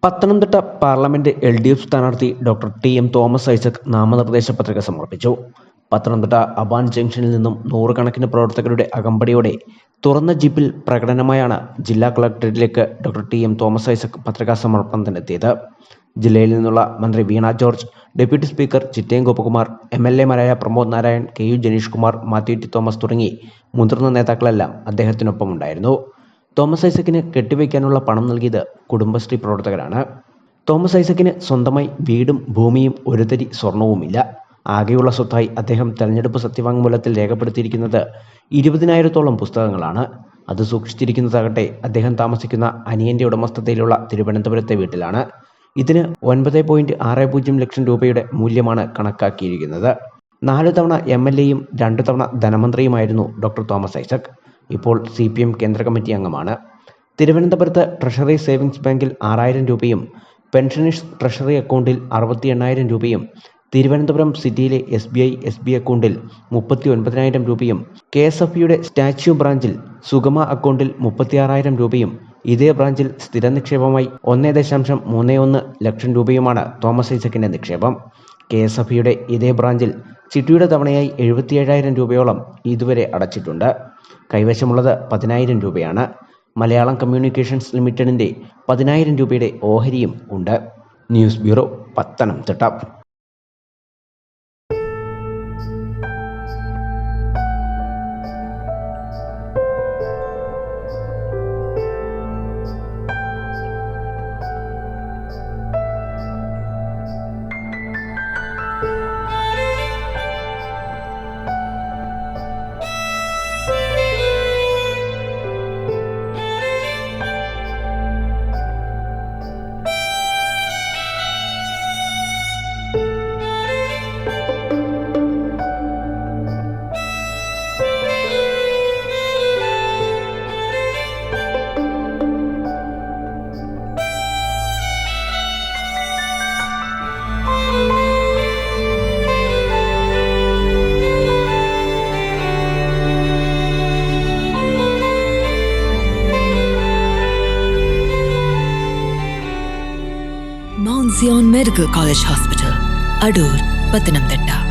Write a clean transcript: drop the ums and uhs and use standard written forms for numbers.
Pathanamthitta parliament LDF സ്ഥാനാർത്ഥി doctor TM Thomas Isaac നാമനിർദ്ദേശ പത്രിക സമർപ്പിച്ചു. പത്തനംതിട്ട അബാൻ ജംഗ്ഷനിൽ നിന്നും നൂറുകണക്കിന് പ്രവർത്തകരുടെ അകമ്പടിയോടെ തുറന്ന ജീപ്പിൽ പ്രകടനമായാണ് ജില്ലാ കളക്ടറേറ്റിലേക്ക് ഡോക്ടർ TM തോമസ് ഐസക് പത്രികാ സമർപ്പണത്തിനെത്തിയത്. ജില്ലയിൽ നിന്നുള്ള മന്ത്രി Veena George, deputy speaker Chittayam Gopakumar, MLA മാരായ പ്രമോദ് നാരായൺ, KU ജനീഷ് കുമാർ, മാത്യു ടി തോമസ് തുടങ്ങി മുതിർന്ന നേതാക്കളെല്ലാം അദ്ദേഹത്തിനൊപ്പമുണ്ടായിരുന്നു. തോമസ് ഐസക്കിന് കെട്ടിവയ്ക്കാനുള്ള പണം നൽകിയത് കുടുംബശ്രീ പ്രവർത്തകരാണ്. തോമസ് ഐസക്കിന് സ്വന്തമായി വീടും ഭൂമിയും ഒരു തരി സ്വർണവുമില്ല. ആകെയുള്ള സ്വത്തായി അദ്ദേഹം തെരഞ്ഞെടുപ്പ് സത്യവാങ്മൂലത്തിൽ രേഖപ്പെടുത്തിയിരിക്കുന്നത് 20,000-ഓളം പുസ്തകങ്ങളാണ്. അത് സൂക്ഷിച്ചിരിക്കുന്നതാകട്ടെ അദ്ദേഹം താമസിക്കുന്ന അനിയന്റെ ഉടമസ്ഥതയിലുള്ള തിരുവനന്തപുരത്തെ വീട്ടിലാണ്. ഇതിന് 9.60 ലക്ഷം രൂപയുടെ മൂല്യമാണ് കണക്കാക്കിയിരിക്കുന്നത്. 4 തവണ MLA-യും 2 തവണ ധനമന്ത്രിയുമായിരുന്നു ഡോക്ടർ തോമസ് ഐസക്. ഇപ്പോൾ CPM കേന്ദ്ര കമ്മിറ്റി അംഗമാണ്. തിരുവനന്തപുരത്ത് ട്രഷറി സേവിങ്സ് ബാങ്കിൽ 6,000 രൂപയും പെൻഷനേഴ്സ് ട്രഷറി അക്കൗണ്ടിൽ 68,000 രൂപയും തിരുവനന്തപുരം സിറ്റിയിലെ SBI അക്കൗണ്ടിൽ 39,000 രൂപയും KSFയുടെ സ്റ്റാച്യു ബ്രാഞ്ചിൽ സുഗമ അക്കൗണ്ടിൽ 36,000 രൂപയും ഇതേ ബ്രാഞ്ചിൽ സ്ഥിര നിക്ഷേപമായി 1.31 ലക്ഷം രൂപയുമാണ് തോമസ് ഐസക്കിന്റെ നിക്ഷേപം. KSFയുടെ ഇതേ ബ്രാഞ്ചിൽ ചിട്ടിയുടെ തവണയായി 77,000 രൂപയോളം ഇതുവരെ അടച്ചിട്ടുണ്ട്. കൈവശമുള്ളത് 10,000 രൂപയാണ്. മലയാളം കമ്മ്യൂണിക്കേഷൻസ് ലിമിറ്റഡിന്റെ 10,000 രൂപയുടെ ഓഹരിയും ഉണ്ട്. News bureau, Pathanamthitta. Mount Zion Medical College Hospital, Adur, Pathanamthitta.